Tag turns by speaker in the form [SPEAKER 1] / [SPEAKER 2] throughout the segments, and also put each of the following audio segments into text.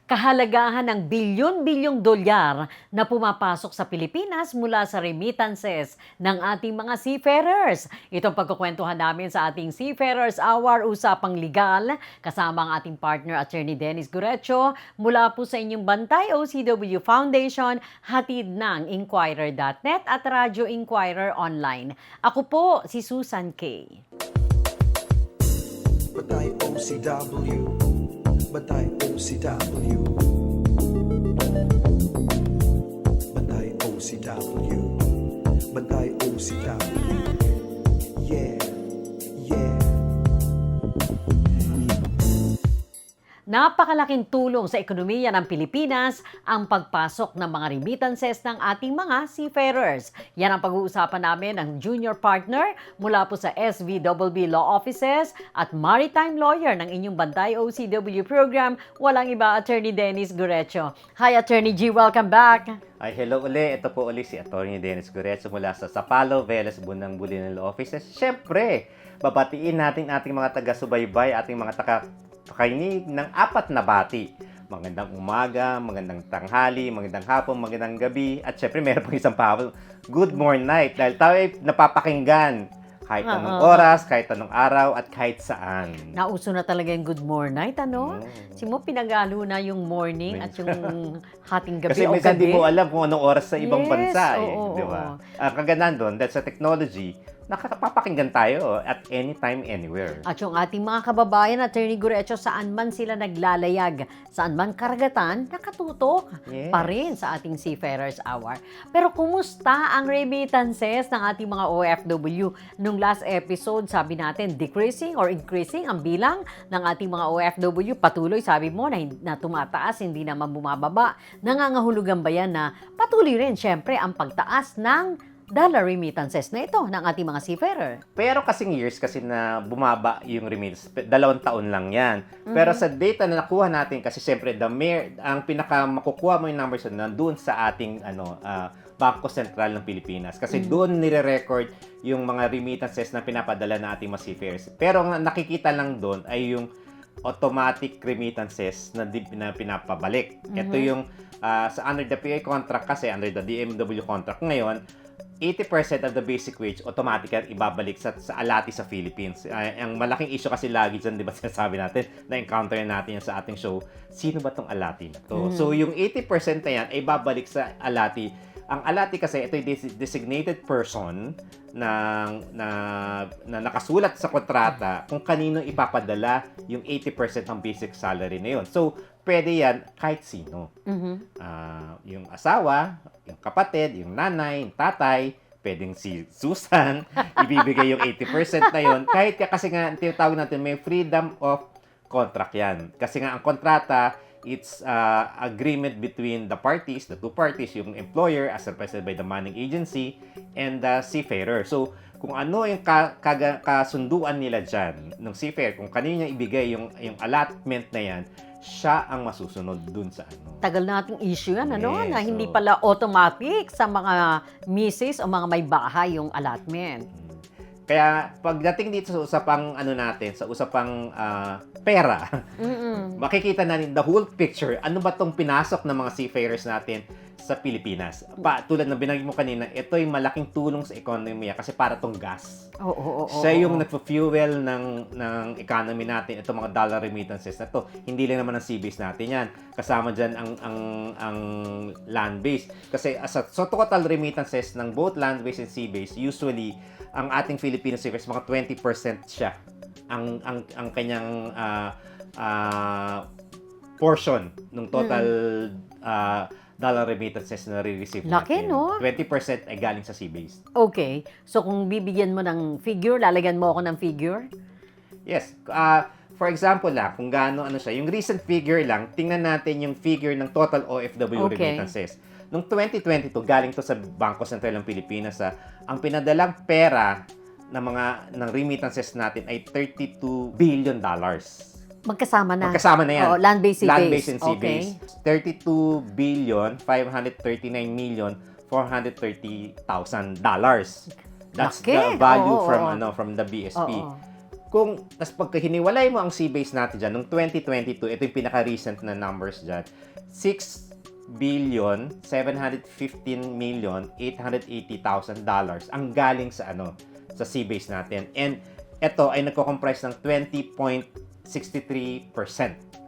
[SPEAKER 1] Kahalagahan ng bilyon-bilyong dolyar na pumapasok sa Pilipinas mula sa remittances ng ating mga seafarers. Itong pagkukwentuhan namin sa ating Seafarers Hour Usapang Legal kasama ang ating partner Attorney Dennis Gurecho mula po sa inyong Bantay OCW Foundation, hatid ng Inquirer.net at Radyo Inquirer Online. Ako po si Susan K.
[SPEAKER 2] Bantay OCW, Bantay OCW, Bantay OCW, Bantay OCW, yeah, yeah.
[SPEAKER 1] Napakalaking tulong sa ekonomiya ng Pilipinas ang pagpasok ng mga remittances ng ating mga seafarers. Yan ang pag-uusapan namin ng junior partner mula po sa SVWB Law Offices at maritime lawyer ng inyong Bantay OCW program, walang iba, Attorney Dennis Gurecho. Hi, Attorney G, welcome back.
[SPEAKER 3] Ay, hello uli. Ito po uli si Atty. Dennis Gurecho mula sa Sapalo, Velas, Bunang Bulinan Law Offices. Siyempre, babatiin natin ating mga taga-subaybay, ating mga pakainig ng apat na bati. Magandang umaga, magandang tanghali, magandang hapon, magandang gabi, at syempre meron pang isang good morning night dahil tayo ay napapakinggan kahit anong oras, kahit anong araw, at kahit saan.
[SPEAKER 1] Nauso na talaga yung good morning night, ano? Mo pinagalo na yung morning at yung hating gabi
[SPEAKER 3] Kasi
[SPEAKER 1] o
[SPEAKER 3] minsan
[SPEAKER 1] gabi.
[SPEAKER 3] di mo alam kung anong oras sa ibang
[SPEAKER 1] Yes,
[SPEAKER 3] bansa.
[SPEAKER 1] oo,
[SPEAKER 3] Di ba? Ang kagandahan doon, dahil sa technology, nakapapakinggan tayo at anytime, anywhere.
[SPEAKER 1] At yung ating mga kababayan, Attorney Gurecho, saan man sila naglalayag, saan man karagatan, nakatutok
[SPEAKER 3] Yes.
[SPEAKER 1] pa rin sa ating Seafarers Hour. Pero kumusta ang remittances ng ating mga OFW? Nung last episode, sabi natin, decreasing or increasing ang bilang ng ating mga OFW. Patuloy, sabi mo, na tumataas, hindi naman bumababa. Nangangahulugan ba yan na patuloy rin, syempre, ang pagtaas ng dollar remittances na ito ng ating mga seafarer?
[SPEAKER 3] Pero kasing years kasi na bumaba yung remittance, 2 taon lang yan. Pero sa data na nakuha natin, kasi siyempre ang pinaka makukuha mo yung numbers na doon sa ating Bangko Sentral ng Pilipinas. Kasi doon nire-record yung mga remittances na pinapadala ng ating mga seafarers. Pero ang nakikita lang doon ay yung automatic remittances na pinapabalik. Ito yung sa under the PA contract, kasi under the DMW contract ngayon, 80% of the basic wage automatic ibabalik sa alati sa Philippines. Ang malaking issue kasi lagi dyan, di ba sinasabi natin, na-encounter natin yan sa ating show, sino ba tong alati na to? So, yung 80% na yan ay babalik sa alati. Ang alati kasi, ito yung designated person na nakasulat sa kontrata kung kanino ipapadala yung 80% ng basic salary na yun. So, pwede yan kahit sino. Yung asawa, yung kapatid, yung nanay, yung tatay, pwedeng si Susan, ibibigay yung 80% na yun. Kahit kasi nga, tinatawag natin, may freedom of contract yan. Kasi nga, ang kontrata, it's agreement between the parties, the two parties, yung employer as represented by the manning agency and the seafarer. So, kung ano yung kasunduan nila dyan ng seafarer, kung kanino niya ibigay yung allotment na yan, siya ang masusunod dun sa ano.
[SPEAKER 1] Tagal nating issue yan, ano?
[SPEAKER 3] Yes,
[SPEAKER 1] Na hindi
[SPEAKER 3] so
[SPEAKER 1] pala automatic sa mga misis o mga may bahay yung allotment.
[SPEAKER 3] Kaya pagdating dito sa usapang sa usapang pera, makikita natin the whole picture. Ano ba tong pinasok ng mga seafarers natin sa Pilipinas? Tulad na binanggit mo kanina, ito yung malaking tulong sa ekonomiya kasi para tong gas. Siya yung nagpo-fuel ng economy natin, itong mga dollar remittances na to. Hindi lang naman ang sea base natin yan. Kasama dyan ang land base. Kasi sa total remittances ng both land base and sea base, usually ang ating Filipino seafarers, mga 20% siya ang kanyang portion ng total dollar remittances na re-receive
[SPEAKER 1] Laki,
[SPEAKER 3] natin.
[SPEAKER 1] no?
[SPEAKER 3] 20% ay galing sa sea-based.
[SPEAKER 1] Okay. So, kung bibigyan mo ng figure, lalagyan mo ako ng figure?
[SPEAKER 3] Yes. For example kung gaano siya. Yung recent figure lang, tingnan natin yung figure ng total OFW remittances. Noong 2022, galing to sa Bangko Sentral ng Pilipinas. Ang pinadalang pera ng remittances natin ay $32 billion.
[SPEAKER 1] Magkasama na.
[SPEAKER 3] Magkasama na yan.
[SPEAKER 1] Land-based, sea-based.
[SPEAKER 3] Land-based and sea-based. $32,539,430,000. That's
[SPEAKER 1] Laki.
[SPEAKER 3] the value from the BSP. tas pagka hiniwalay mo ang sea-base natin dyan, noong 2022, ito yung pinaka-recent na numbers dyan, 6,715,880,000 ang galing sa sa sea-base natin. And ito ay nagko-comprise ng 20.63%.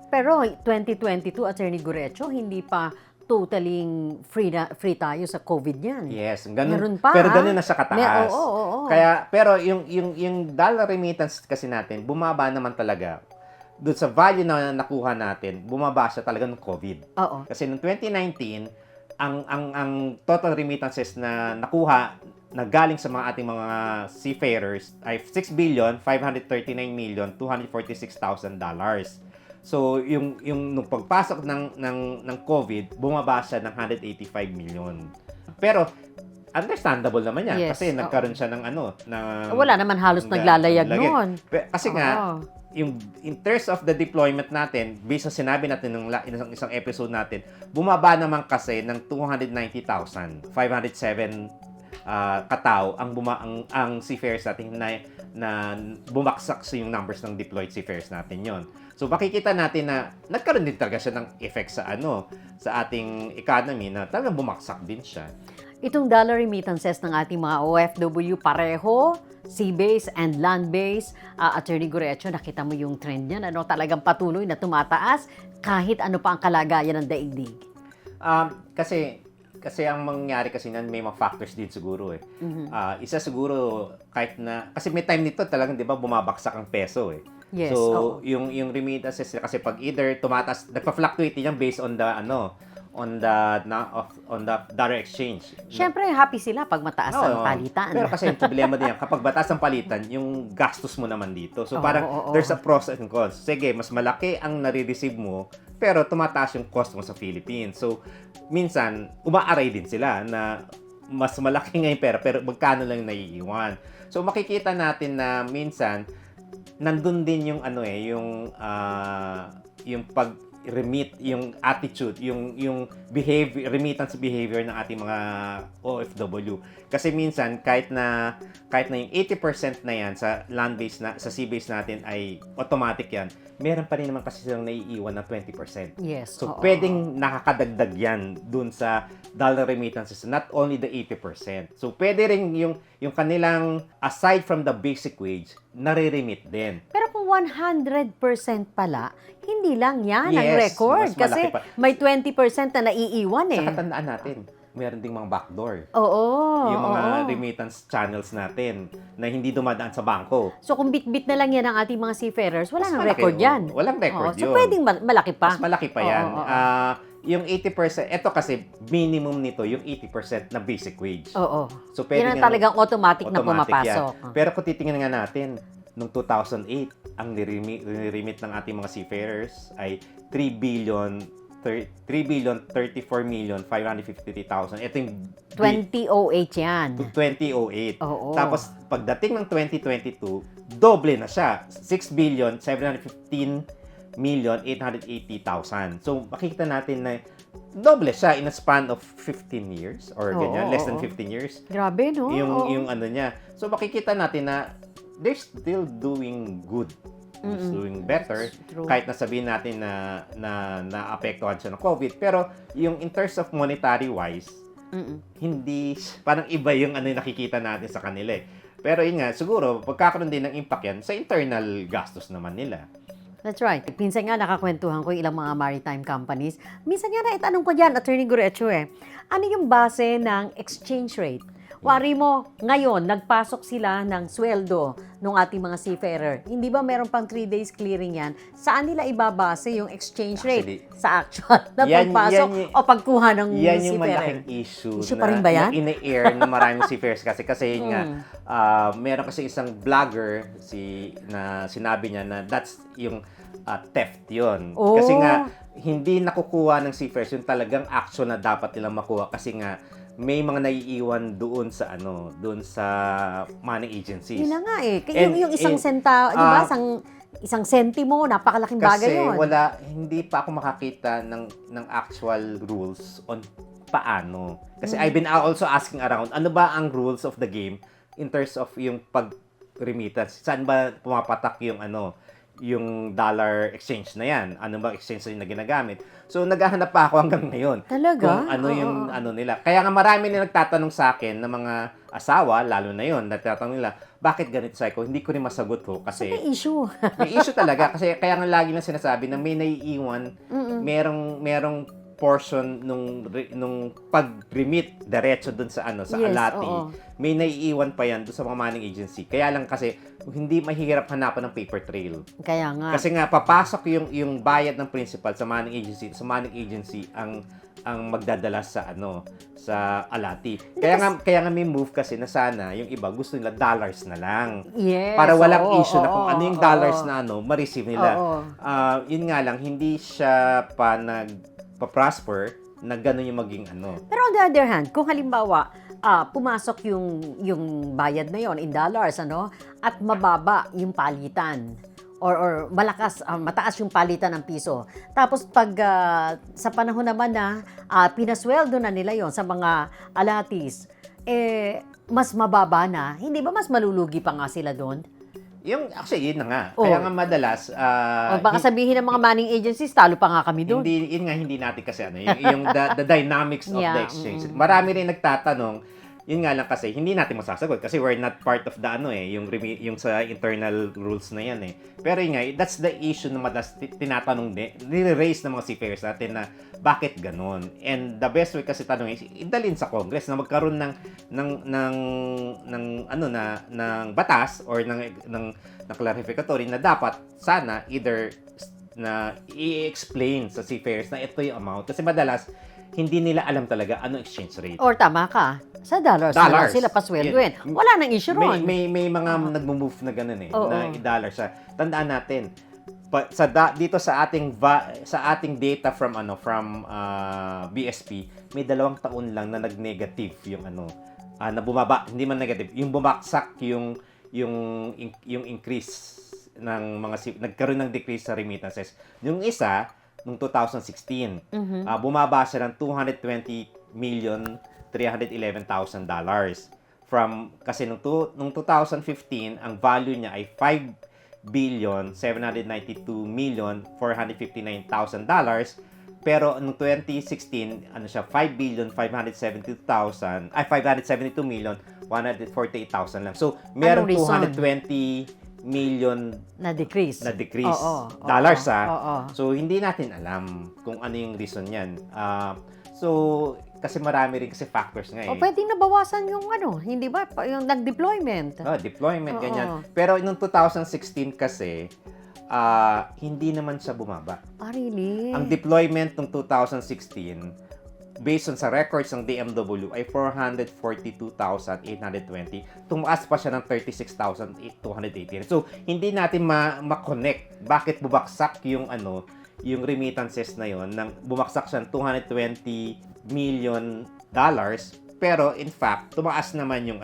[SPEAKER 1] Pero 2022, Attorney Gurecho, hindi pa totally free tayo sa COVID yan.
[SPEAKER 3] Yes, ganun.
[SPEAKER 1] Meron pa,
[SPEAKER 3] pero
[SPEAKER 1] ah.
[SPEAKER 3] ganun na siya kataas.
[SPEAKER 1] Oo.
[SPEAKER 3] Kaya pero yung dollar remittance kasi natin, bumaba naman talaga. Doon sa value na nakuha natin, bumaba siya talaga ng COVID.
[SPEAKER 1] Oo.
[SPEAKER 3] Kasi noong 2019, ang total remittances na nakuha na galing sa mga ating mga seafarers ay $6,539,246,000. So, yung nung pagpasok ng COVID, bumaba siya ng 185 million. Pero, understandable naman yan.
[SPEAKER 1] Yes,
[SPEAKER 3] Kasi
[SPEAKER 1] oo.
[SPEAKER 3] nagkaroon siya ng
[SPEAKER 1] Wala naman halos naglalayag noon.
[SPEAKER 3] Kasi nga,
[SPEAKER 1] Oo.
[SPEAKER 3] yung in terms of the deployment natin, based sa sinabi natin ng isang episode natin, bumaba naman kasi ng 290,507 katao ang seafarers natin na bumaksak sa yung numbers ng deployed seafarers natin yon. So makikita natin na nagkaroon din talaga siya ng effect sa sa ating economy na talagang bumaksak din siya.
[SPEAKER 1] Itong dollar remittances ng ating mga OFW pareho, sea-base and land-base. Attorney Gurecho, nakita mo yung trend niyan. Talagang patuloy na tumataas kahit ano pa ang kalagayan ng daigdig.
[SPEAKER 3] Kasi ang mangyari kasi nan may mga factors din siguro eh. Isa siguro kahit na kasi may time nito talagang 'di ba bumabagsak ang peso eh.
[SPEAKER 1] Yes,
[SPEAKER 3] So
[SPEAKER 1] oo.
[SPEAKER 3] yung remittances kasi pag either tumataas nagfa-fluctuate yan based on the on the dollar exchange.
[SPEAKER 1] Siyempre, happy sila pag mataas ang palitan.
[SPEAKER 3] Pero kasi yung problema din yan, kapag mataas ang palitan, yung gastos mo naman dito. So parang
[SPEAKER 1] Oo.
[SPEAKER 3] there's a pros and cons. Sige, mas malaki ang nare-receive mo, pero tumataas yung cost mo sa Philippines. So minsan, umaaray din sila na mas malaki nga yung pera, pero magkano lang yung naiiwan. So makikita natin na minsan, nandun din yung yung pag-remit, yung attitude, yung behavior, remittance behavior ng ating mga OFW. Kasi minsan kahit na yung 80% na yan sa land-based sa sea-based natin ay automatic yan, meron pa rin naman kasi silang naiiwan na 20%.
[SPEAKER 1] Yes.
[SPEAKER 3] So
[SPEAKER 1] oo.
[SPEAKER 3] pwedeng nakakadagdag yan dun sa dollar remittances, not only the 80%. So pwede rin yung kanilang aside from the basic wage, nare-remit din.
[SPEAKER 1] Pero kung 100% pala, hindi lang yan ang
[SPEAKER 3] Yes,
[SPEAKER 1] record.
[SPEAKER 3] mas malaki
[SPEAKER 1] Kasi
[SPEAKER 3] pa.
[SPEAKER 1] may 20% na naiiwan eh.
[SPEAKER 3] Sa katandaan natin, meron ding mga backdoor.
[SPEAKER 1] Oo.
[SPEAKER 3] Yung mga
[SPEAKER 1] oo.
[SPEAKER 3] remittance channels natin na hindi dumadaan sa bangko.
[SPEAKER 1] So kung bit-bit na lang yan ang ating mga seafarers, wala
[SPEAKER 3] Mas
[SPEAKER 1] nang
[SPEAKER 3] malaki,
[SPEAKER 1] record yan.
[SPEAKER 3] Walang record
[SPEAKER 1] Oo. So
[SPEAKER 3] yun.
[SPEAKER 1] pwedeng malaki pa.
[SPEAKER 3] Mas malaki pa yan.
[SPEAKER 1] Oo, oo.
[SPEAKER 3] Yung 80%, eto kasi minimum nito yung 80% na basic wage.
[SPEAKER 1] Oo.
[SPEAKER 3] So
[SPEAKER 1] Yan ang talagang automatic na pumapasok.
[SPEAKER 3] yan. Pero kung titingnan nga natin, noong 2008, ang niremit ng ating mga seafarers ay 3,34,553,000. Ito yung
[SPEAKER 1] 2008 yan.
[SPEAKER 3] 2008.
[SPEAKER 1] Oo.
[SPEAKER 3] Tapos, pagdating ng 2022, doble na siya. 6,715,880,000. So, makikita natin na doble siya in a span of 15 years or ganyan,
[SPEAKER 1] Oo,
[SPEAKER 3] less than
[SPEAKER 1] oo.
[SPEAKER 3] 15 years.
[SPEAKER 1] Grabe, no? Oo.
[SPEAKER 3] Yung ano niya. So, makikita natin na they're still doing good. It's doing better.
[SPEAKER 1] True.
[SPEAKER 3] Kahit na sabihin natin na naapektuhan siya ng COVID. Pero, yung in terms of monetary wise, hindi, parang iba yung yung nakikita natin sa kanila eh. Pero yun nga, siguro, pagkakaroon din ng impact yan sa internal gastos naman nila.
[SPEAKER 1] That's right. Minsan nga nakakwentuhan ko yung ilang mga maritime companies. Minsan nga naitanong ko dyan, Attorney Gurecho ano yung base ng exchange rate? Wari mo, ngayon, nagpasok sila ng sweldo ng ating mga seafarer. Hindi ba meron pang 3 days clearing yan? Saan nila ibabase yung exchange rate?
[SPEAKER 3] Actually,
[SPEAKER 1] Sa actual na pagpasok o pagkuha ng
[SPEAKER 3] yan yung
[SPEAKER 1] seafarer?
[SPEAKER 3] malaking issue,
[SPEAKER 1] Issue pa rin ba yan?
[SPEAKER 3] na in-air ng maraming seafarers kasi yun nga, meron kasi isang vlogger na sinabi niya na that's yung theft yun.
[SPEAKER 1] Oh.
[SPEAKER 3] Kasi nga, hindi nakukuha ng seafarers yung talagang action na dapat nilang makuha kasi nga, may mga naiiwan doon sa money agencies.
[SPEAKER 1] Yun na nga eh.
[SPEAKER 3] And-
[SPEAKER 1] Yung isang
[SPEAKER 3] and,
[SPEAKER 1] senta, di ba? Isang sentimo, napakalaking bagay
[SPEAKER 3] Kasi
[SPEAKER 1] yun.
[SPEAKER 3] hindi pa ako makakita ng actual rules on paano. Kasi I've been also asking around, ano ba ang rules of the game in terms of yung remittance. Saan ba pumapatak yung yung dollar exchange na yan? Ano ba exchange na ginagamit? So, naghahanap pa ako hanggang ngayon.
[SPEAKER 1] Talaga?
[SPEAKER 3] Kung ano yung nila. Kaya nga marami na nagtatanong sa akin ng mga asawa, lalo na yon, nagtatanong nila, bakit ganito sa ko? Hindi ko rin masagot ko kasi
[SPEAKER 1] May issue.
[SPEAKER 3] may issue talaga. Kasi kaya nga lagi lang sinasabi na may naiiwan, merong portion nung pag-remit diretso dun sa sa
[SPEAKER 1] Yes,
[SPEAKER 3] alati,
[SPEAKER 1] oo.
[SPEAKER 3] may naiiwan pa yan dun sa mga manning agency. Kaya lang kasi hindi mahirap hanapan ng paper trail.
[SPEAKER 1] Kaya nga.
[SPEAKER 3] Kasi nga papasok yung bayad ng principal sa manning agency ang magdadala sa sa alati. Kaya nga may move kasi na sana yung iba gusto nila dollars na lang.
[SPEAKER 1] Yes.
[SPEAKER 3] Para walang
[SPEAKER 1] oo,
[SPEAKER 3] issue na kung
[SPEAKER 1] oo,
[SPEAKER 3] ano yung
[SPEAKER 1] oo.
[SPEAKER 3] dollars na ma-receive nila.
[SPEAKER 1] Oo.
[SPEAKER 3] Yun nga lang, hindi siya pa prosper na gano'n yung maging
[SPEAKER 1] Pero on the other hand, kung halimbawa, pumasok yung bayad na yon in dollars, at mababa yung palitan, or mataas yung palitan ng piso. Tapos pag sa panahon naman na pinasweldo na nila yon sa mga alatis, mas mababa na, hindi ba mas malulugi pa nga sila doon?
[SPEAKER 3] Actually, yun na nga.
[SPEAKER 1] Oh.
[SPEAKER 3] Kaya nga madalas,
[SPEAKER 1] O baka sabihin ng mga manning agencies, talo pa nga kami doon.
[SPEAKER 3] hindi natin kasi yung the dynamics of
[SPEAKER 1] Yeah,
[SPEAKER 3] the exchange. Marami rin nagtatanong, yun nga lang kasi hindi natin masasagot kasi we're not part of the yung sa internal rules na yan Pero yun nga, that's the issue na madalas tinatanong nire-raise ng mga seafarers natin na bakit ganon. And the best way kasi tanong is idalin sa Congress na magkaroon ng batas or ng clarificatory na dapat sana either na i-explain sa seafarers na ito yung amount kasi madalas hindi nila alam talaga anong exchange rate.
[SPEAKER 1] Or tama ka, sa dollars na lang sila pasweldoin. Wala nang issue ron.
[SPEAKER 3] May mga nagmo-move na ganun
[SPEAKER 1] Oo.
[SPEAKER 3] na i-dollar siya. Tandaan natin, dito sa ating data from BSP, may 2 taon lang na nag-negative yung na bumaba, hindi man negative, yung bumaksak yung increase ng nagkaroon ng decrease sa remittances. Yung isa noong 2016, bumaba siya ng $220,311,000 kasi nung 2015 ang value niya ay $5,792,459,000 pero nung 2016 siya 572,148,000 lang. So merong
[SPEAKER 1] Anong reason?
[SPEAKER 3] 220 million
[SPEAKER 1] Na decrease. Oo,
[SPEAKER 3] dollars
[SPEAKER 1] oo.
[SPEAKER 3] So hindi natin alam kung ano yung reason niyan. So kasi marami rin kasi factors nga
[SPEAKER 1] O pwedeng nabawasan yung hindi ba? Yung nag-deployment.
[SPEAKER 3] Deployment
[SPEAKER 1] Oo.
[SPEAKER 3] ganyan. Pero noong 2016 kasi hindi naman siya bumaba.
[SPEAKER 1] Really?
[SPEAKER 3] Ang deployment ng 2016 based on sa records ng DMW ay 442,820. Tumaas pa siya ng 36,218. So, hindi natin ma-connect bakit bubaksak yung yung remittances na yon nang bumagsak siya ng $220 million pero in fact, tumaas naman yung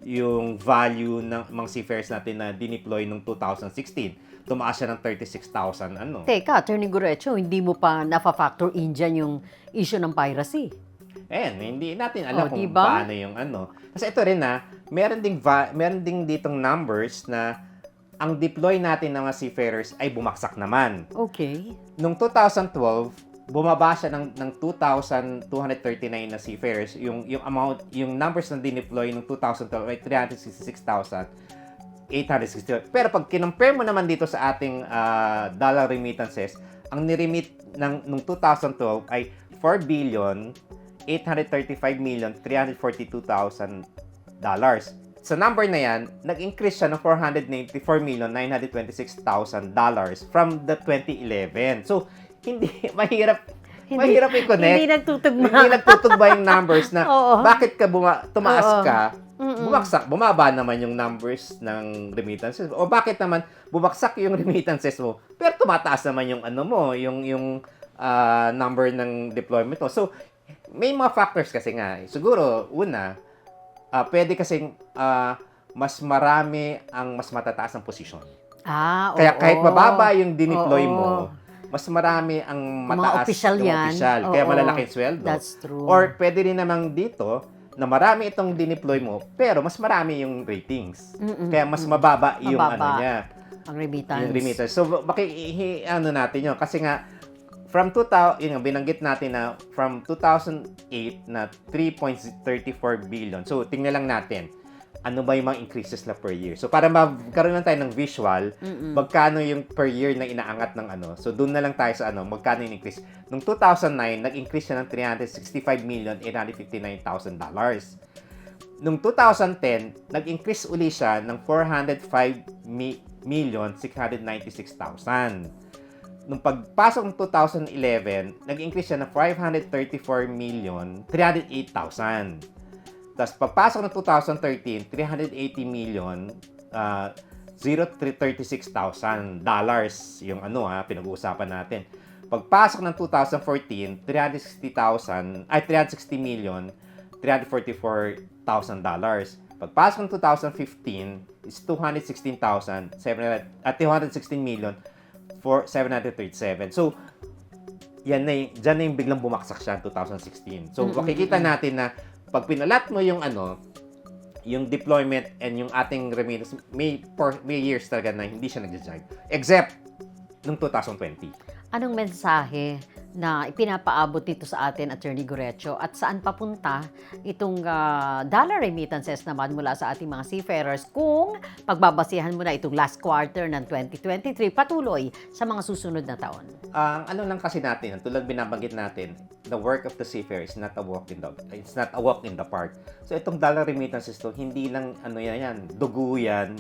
[SPEAKER 3] yung value ng mga seafarers natin na dineploy noong 2016. Tumaas siya ng 36,000
[SPEAKER 1] Teka, Attorney Gurecho, hindi mo pa nafa-factor in dyan yung issue ng piracy.
[SPEAKER 3] Hindi natin alam kung
[SPEAKER 1] diba?
[SPEAKER 3] paano yung Kasi ito rin meron ding ditong numbers na ang deploy natin ng mga seafarers ay bumaksak naman.
[SPEAKER 1] Okay.
[SPEAKER 3] Noong 2012, bumaba siya ng 2,239 na seafarers. Yung amount, yung numbers na dineploy noong 2012 ay 366,860. Pero pag kinumpare mo naman dito sa ating dollar remittances, ang niremit nung 2012 ay $4,835,342,000. Sa number na yan, nag-increase siya ng $494,926,000 from the 2011. So, hindi mahirap i-connect.
[SPEAKER 1] Hindi nagtutugma.
[SPEAKER 3] Hindi nagtutugma yung numbers na
[SPEAKER 1] Oo.
[SPEAKER 3] bakit ka tumaas
[SPEAKER 1] Oo.
[SPEAKER 3] ka, bumaba naman yung numbers ng remittances. O bakit naman bumagsak yung remittances mo, pero tumataas naman yung yung number ng deployment mo. So, may mga factors kasi nga. Siguro, una, pwede kasing mas marami ang mas matataas ang posisyon. Kaya
[SPEAKER 1] Oo.
[SPEAKER 3] kahit mababa yung dineploy
[SPEAKER 1] Oo.
[SPEAKER 3] mo, mas marami ang
[SPEAKER 1] Mga
[SPEAKER 3] mataas
[SPEAKER 1] opisyal
[SPEAKER 3] yung
[SPEAKER 1] yan.
[SPEAKER 3] opisyal. Kaya
[SPEAKER 1] Oo.
[SPEAKER 3] malalaki yung sweldo.
[SPEAKER 1] That's true.
[SPEAKER 3] Or pwede rin namang dito na marami itong dineploy mo, pero mas marami yung ratings. Kaya mas mababa yung
[SPEAKER 1] Mababa.
[SPEAKER 3] niya,
[SPEAKER 1] Ang remittance.
[SPEAKER 3] yung remittance. So, ano natin yun? Kasi nga, from 2000, yun nga, binanggit natin na from 2008 na 3.34 billion. So, tingnan lang natin, ano ba yung mga increases na per year. So, para magkaroon lang tayo ng visual, magkano yung per year na inaangat ng ano. So, doon na lang tayo sa ano, magkano yung increase. Noong 2009, nag-increase siya ng $365,859,000. Noong 2010, nag-increase uli siya ng $405,696,000. Nung pagpasok ng 2011, nag-increase siya ng $534,308,000. Tapos pagpasok ng 2013, $380,036,000 yung ano pinag-uusapan natin. Pagpasok ng 2014, $360,344,000. Pagpasok ng 2015 is $216,737,000. So, dyan na yung biglang bumaksak siya 2016. So, makikita natin na pag pinalat mo yung yung deployment and yung ating remittance, may years talaga na hindi siya nag-jive. Except nung 2020.
[SPEAKER 1] Anong mensahe na ipinapaabot dito sa atin, Attorney Gorecho, at saan papunta itong dollar remittances naman mula sa ating mga seafarers kung pagbabasihan mo na itong last quarter ng 2023 patuloy sa mga susunod na taon?
[SPEAKER 3] Ang ano lang kasi natin, tulad binabanggit natin, the work of the seafarer is not a walk in the park. So itong dollar remittances to, hindi lang yan, dugo yan,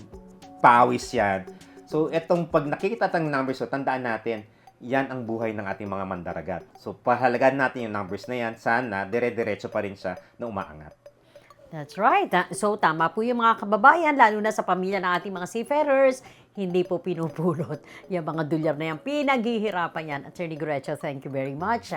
[SPEAKER 3] pawis yan. So itong pag nakikita tayong numbers, so tandaan natin, yan ang buhay ng ating mga mandaragat. So, pahalagaan natin yung numbers na yan. Sana, dire-diretso pa rin siya na umaangat.
[SPEAKER 1] That's right. So, tama po yung mga kababayan, lalo na sa pamilya ng ating mga seafarers, hindi po pinupulot yung mga dolyar na yan. Pinaghihirapan yan. Attorney Gorecho, thank you very much.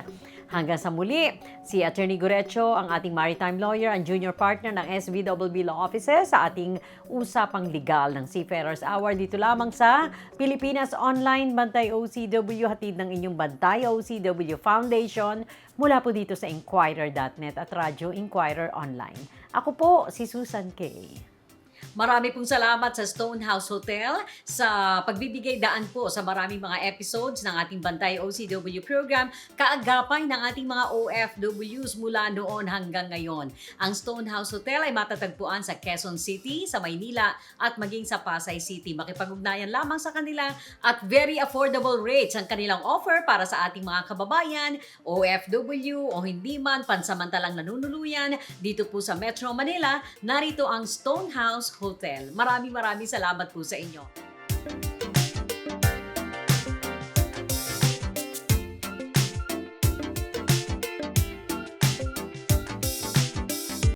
[SPEAKER 1] Hanggang sa muli, si Attorney Gorecho, ang ating maritime lawyer, ang junior partner ng SVWB Law Offices sa ating usapang legal ng Seafarers Hour dito lamang sa Pilipinas Online Bantay OCW, hatid ng inyong Bantay OCW Foundation mula po dito sa Inquirer.net at Radyo Inquirer Online. Ako po, si Susan Kay. Marami pong salamat sa Stonehouse Hotel sa pagbibigay daan po sa maraming mga episodes ng ating Bantay OCW program, kaagapay ng ating mga OFWs mula noon hanggang ngayon. Ang Stonehouse Hotel ay matatagpuan sa Quezon City, sa Maynila at maging sa Pasay City. Makipag-ugnayan lamang sa kanila at very affordable rates ang kanilang offer para sa ating mga kababayan, OFW o hindi man pansamantalang nanunuluyan dito po sa Metro Manila. Narito ang Stonehouse Hotel. Maraming salamat po sa inyo.